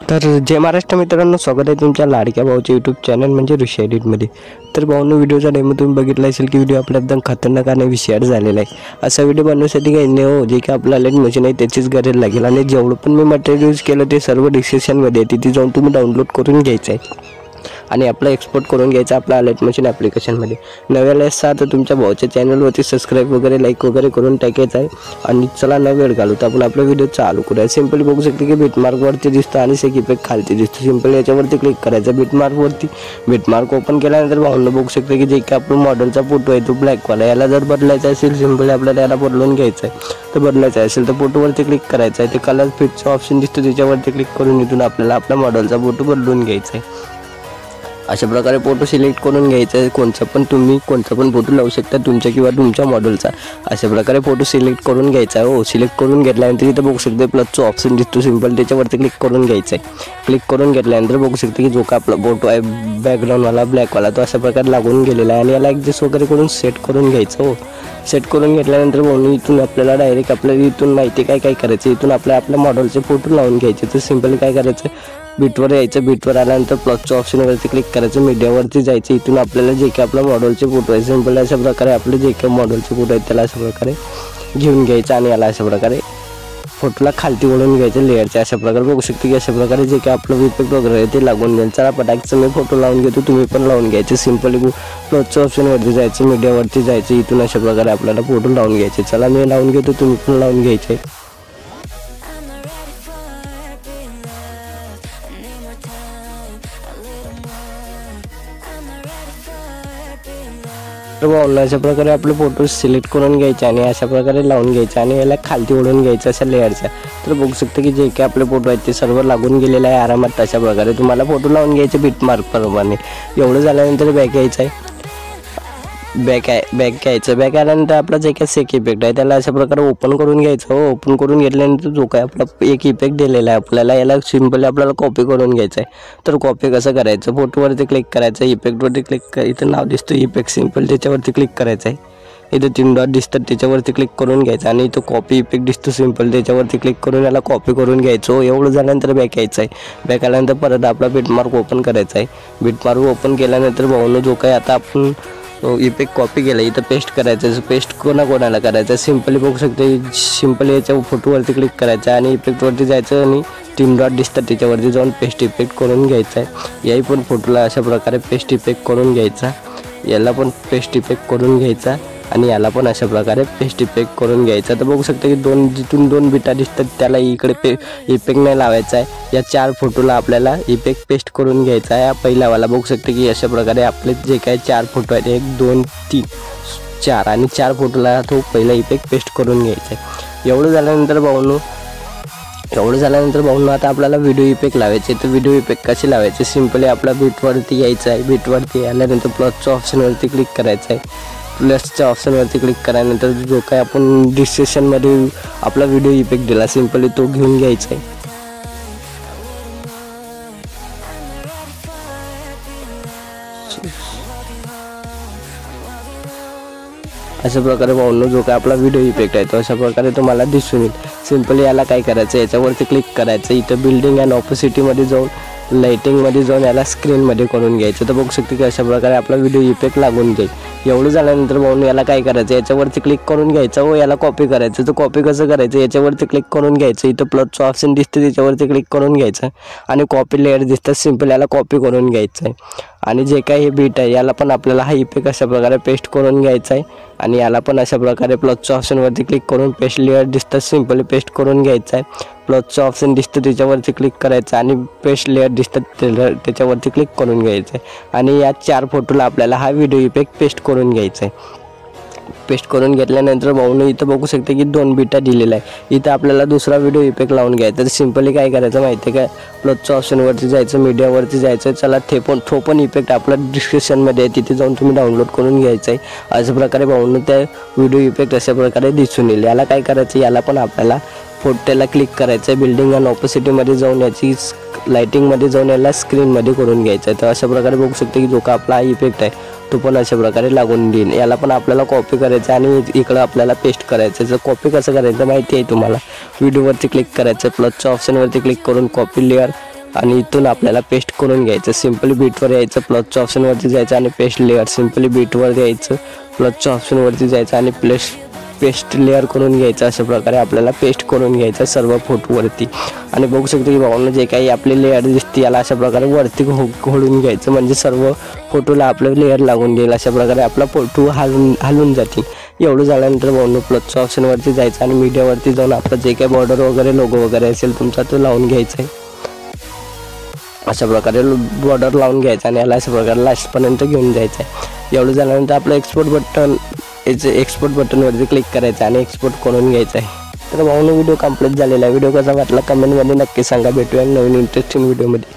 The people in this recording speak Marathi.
तर जय महाराष्ट्र मित्रांनो, स्वागत आहे तुमच्या लाडक्या भाऊच्या यूट्यूब चॅनल म्हणजे ऋषी एडिटमध्ये। तर भाऊंनो, व्हिडिओचा डेमो तुम्ही बघितला असेल की व्हिडिओ आपल्या एकदम खतरनाक आणि विषयावर झालेला आहे। असा व्हिडिओ बनवण्यासाठी काही नाही हो, जे की आपला लाईट मशीन आहे त्याचीच गरज लागेल आणि जेवढं पण मी मटेरियल यूज केलं ते सर्व डिस्क्रिप्शनमध्ये आहे, तिथे जाऊन तुम्ही डाउनलोड करून घ्यायचं आहे आणि आपला एक्सपोर्ट करून घ्यायचा आपला लाईट मशीन ॲप्लिकेशनमध्ये। नव्याला असा तर तुमच्या भाऊच्या चॅनलवरती सबस्क्राईब वगैरे लाईक वगैरे करून टाकायचं आहे आणि चला न वेळ घालू तर आपण आपला व्हिडिओ चालू करूया। सिंपली बघू शकते की बिटमार्कवरती दिसतं आणि सेक इफेक्ट खालती दिसतो। सिंपल याच्यावरती क्लिक करायचं बिटमार्कवरती। बिटमार्क ओपन केल्यानंतर भाऊंना बघू शकते की जे की आपला मॉडेलचा फोटो आहे तो ब्लॅकवाला, याला जर बदलायचा असेल सिंपली आपल्याला याला बदलून घ्यायचं आहे। तर बदलायचं असेल तर फोटोवरती क्लिक करायचं आहे, ते कलर फिटचा ऑप्शन दिसतो त्याच्यावरती क्लिक करून इथून आपल्याला आपला मॉडेलचा फोटो बदलून घ्यायचा आहे। अशा प्रकारे फोटो सिलेक्ट करून घ्यायचा आहे, तुम्ही कोणता पण फोटो लावू शकता तुमच्या किंवा तुमच्या मॉडेलचा। अशा प्रकारे फोटो सिलेक्ट करून घ्यायचा आहे। सिलेक्ट करून घेतल्यानंतर इथं बघू शकते प्लसचा ऑप्शन दिसतो सिंपल, त्याच्यावरती क्लिक करून घ्यायचं आहे। क्लिक करून घेतल्यानंतर बघू शकते की जो का आपला फोटो आहे बॅकग्राऊंडवाला ब्लॅकवाला तो अशा प्रकारे लागून गेलेला आहे आणि याला ॲडजस्ट वगैरे करून सेट करून घ्यायचं। सेट करून घेतल्यानंतर म्हणून इथून आपल्याला डायरेक्ट आपल्याला इथून माहिती काय करायचं, इथून आपल्या मॉडेलचे फोटो लावून घ्यायचे। तर सिंपली काय करायचं, बीटवर यायचं, बीटवर आल्यानंतर प्लसच्या ऑप्शनवरती क्लिक करायचं, मीडियावरती जायचं, इथून आपल्याला जे काही आपल्या मॉडेलचे फोटो आहे सिंपल अशा प्रकारे आपले जे काही मॉडेलचे फोटो आहेत त्याला अशा प्रकारे घेऊन घ्यायचं आणि याला अशा प्रकारे फोटोला खालती वळून घ्यायचं लेअरच्या। अशा प्रकारे बघू शकते की अशा प्रकारे जे काही आपलं इफेक्ट वगैरे आहे ते लागून जाईल। चला पटाकचं मी फोटो लावून घेतो, तुम्ही पण लावून घ्यायचे। सिंपली प्लसच्या ऑप्शनवरती जायचं, मीडियावरती जायचं, इथून अशा प्रकारे आपल्याला फोटो लावून घ्यायचे। चला मी लावून घेतो, तुम्ही पण लावून घ्यायचे। तर भाऊंना अशा प्रकारे आपले फोटो सिलेक्ट करून घ्यायचे आणि अशा प्रकारे लावून घ्यायचे आणि याला खालती ओढून घ्यायचं अशा लेअरच्या। तर बघू शकते की जे काही आपले फोटो आहेत ते सर्व लागून गेलेले आहे आरामात। अशा प्रकारे तुम्हाला फोटो लावून घ्यायचे बिटमार्क प्रमाणे। एवढं झाल्यानंतर बॅक यायचं आहे, बॅक घ्यायचं। बॅक आल्यानंतर आपला जे काही सेक इफेक्ट आहे त्याला अशा प्रकारे ओपन करून घ्यायचं। ओपन करून घेतल्यानंतर जो काय आपला एक इफेक्ट दिलेला आहे आपल्याला, याला सिंपली आपल्याला कॉपी करून घ्यायचं आहे। तर कॉपी कसं करायचं, फोटोवरती क्लिक करायचं, इफेक्टवरती क्लिक इथं नाव दिसतं इफेक्ट सिंपल, त्याच्यावरती क्लिक करायचं आहे। इथं 3 डॉट दिसतात त्याच्यावरती क्लिक करून घ्यायचं आणि इथं कॉपी इफेक्ट दिसतो सिंपल, त्याच्यावरती क्लिक करून याला कॉपी करून घ्यायचं। एवढं झाल्यानंतर बॅक यायचं आहे। बॅक आल्यानंतर परत आपला बिटमार्क ओपन करायचा आहे। बिटमार्क ओपन केल्यानंतर भाऊनं जो काही आता आपण इफेक्ट कॉपी केला इथं पेस्ट करायचं। पेस्ट कोणाला करायचं सिंपली बघू शकते, सिंपली याच्या फोटोवरती क्लिक करायचं आणि इफेक्टवरती जायचं आणि 3 डॉट दिसतात त्याच्यावरती जाऊन पेस्ट इफेक्ट करून घ्यायचा आहे। याही पण फोटोला अशा प्रकारे पेस्ट इफेक्ट करून घ्यायचा, याला पण पेस्ट इफेक्ट करून घ्यायचा आणि याला पण अशा प्रकारे पेस्ट इफेक्ट करून घ्यायचा। तर बघू शकता की जिथून 2 बिटा दिसतात त्याला इकडे इफेक्ट नाही लावायचा आहे। या 4 फोटोला आपल्याला इफेक्ट पेस्ट करून घ्यायचा आहे। पहिल्यावाला बघू शकते की अशा प्रकारे आपले जे काही 4 फोटो आहेत 1 2 3 4 आणि 4 फोटोला तो पहिला इफेक्ट पेस्ट करून घ्यायचा आहे। एवढं झाल्यानंतर भाऊंनो आता आपल्याला व्हिडिओ इफेक्ट लावायचे। तर व्हिडिओ इफेक्ट कसे लावायचे, सिंपली आपला बीटवरती यायचं आहे। बीटवरती आल्यानंतर प्लसच्या ऑप्शनवरती क्लिक करायचं आहे। प्लसच्या ऑप्शनवरती क्लिक केल्यानंतर जो काय आपण डिस्क्रिप्शनमध्ये आपला व्हिडिओ इफेक्ट दिला सिंपली तो घेऊन घ्यायचा आहे। अशा प्रकारे भाऊंनो जो काय आपला व्हिडिओ इफेक्ट आहे तो अशा प्रकारे तुम्हाला दिसून येईल। सिंपली याला काय करायचं, याच्यावरती क्लिक करायचं, इथं बिल्डिंग अँड ऑपोसिटीमध्ये जाऊन लाइटिंगमध्ये जाऊन याला स्क्रीनमध्ये करून घ्यायचं। तर बघू शकते की अशा प्रकारे आपला व्हिडिओ इफेक्ट लागून जाईल। एवढं झाल्यानंतर भाऊंनो याला काय करायचं, याच्यावरती क्लिक करून घ्यायचं व याला कॉपी करायचं। तर कॉपी कसं करायचं, याच्यावरती क्लिक करून घ्यायचं, इथं प्लसचं ऑप्शन दिसतं त्याच्यावरती क्लिक करून घ्यायचं आणि कॉपी लेअर दिसतात सिंपल, याला कॉपी करून घ्यायचं आहे। आणि जे काही हे बीट आहे याला पण आपल्याला हा इफेक्ट अशा प्रकारे पेस्ट करून घ्यायचा आहे आणि याला पण अशा प्रकारे प्लसच्या ऑप्शनवरती क्लिक करून पेस्ट लेअर दिसतात सिंपली पेस्ट करून घ्यायचा आहे। प्लसचं ऑप्शन दिसतं त्याच्यावरती क्लिक करायचं आणि पेस्ट लेअर दिसतात त्याच्यावरती क्लिक करून घ्यायचं आहे आणि या 4 फोटोला आपल्याला हा व्हिडिओ इफेक्ट पेस्ट करून घ्यायचा आहे। पेस्ट करून घेतल्यानंतर भाऊंनो इथं बघू शकते की 2 बिटा दिलेला आहे। इथं आपल्याला दुसरा व्हिडिओ इफेक्ट लावून घ्यायचा। तर सिंपली काय करायचं माहिती आहे का, प्लसच्या ऑप्शनवरती जायचं, मीडियावरती जायचं। चला तो पण इफेक्ट आपला डिस्क्रिप्शनमध्ये आहे, तिथे जाऊन तुम्ही डाउनलोड करून घ्यायचं आहे। अशा प्रकारे भाऊंनो त्या व्हिडिओ इफेक्ट अशा प्रकारे दिसून येईल। याला काय करायचं, याला पण आपल्याला फोटोला क्लिक करायचं आहे, बिल्डिंग अँड ऑपोसिटीमध्ये जाऊन याची लाइटिंगमध्ये जाऊन याला स्क्रीनमध्ये करून घ्यायचं आहे। तर अशा प्रकारे बघू शकते की जो का आपला इफेक्ट आहे तो पण अशा प्रकारे लागून देईल। याला पण आपल्याला कॉपी करायचं आणि इकडं आपल्याला पेस्ट करायचं। जर कॉपी कसं करायचं माहिती आहे तुम्हाला, व्हिडिओवरती क्लिक करायचं, प्लसच्या ऑप्शनवरती क्लिक करून कॉपी लेअर आणि इथून आपल्याला पेस्ट करून घ्यायचं। सिम्पली बीटवर यायचं, प्लसच्या ऑप्शनवरती जायचं आणि पेस्ट लेअर, सिम्पली बीटवर यायचं, प्लसच्या ऑप्शनवरती जायचं आणि पेस्ट लेअर करून घ्यायचं। अशा प्रकारे आपल्याला पेस्ट करून घ्यायचं सर्व फोटोवरती। आणि बघू शकतो की भावांनो जे काही आपले लेअर दिसते याला अशा प्रकारे वरती घोळून घ्यायचं, म्हणजे सर्व फोटोला आपलं लेअर लागून देईल। अशा प्रकारे आपला फोटो हलून जातील। एवढं झाल्यानंतर भावांनो प्लसच्या ऑप्शनवरती जायचं आणि मीडियावरती जाऊन आपलं जे काही बॉर्डर वगैरे लोगो वगैरे असेल तुमचा तो लावून घ्यायचा आहे। अशा प्रकारे बॉर्डर लावून घ्यायचा आणि याला अशा प्रकारे लास्टपर्यंत घेऊन जायचं आहे। एवढं झाल्यानंतर आपलं एक्सपोर्ट बटनवरती क्लिक करायचं आणि एक्सपोर्ट करून घ्यायचं आहे। तर भावांनो व्हिडिओ कंप्लीट झालेला आहे। व्हिडिओ कसा वाटला कमेंटमध्ये नक्की सांगा। भेटूया नवीन इंटरेस्टिंग व्हिडिओमध्ये।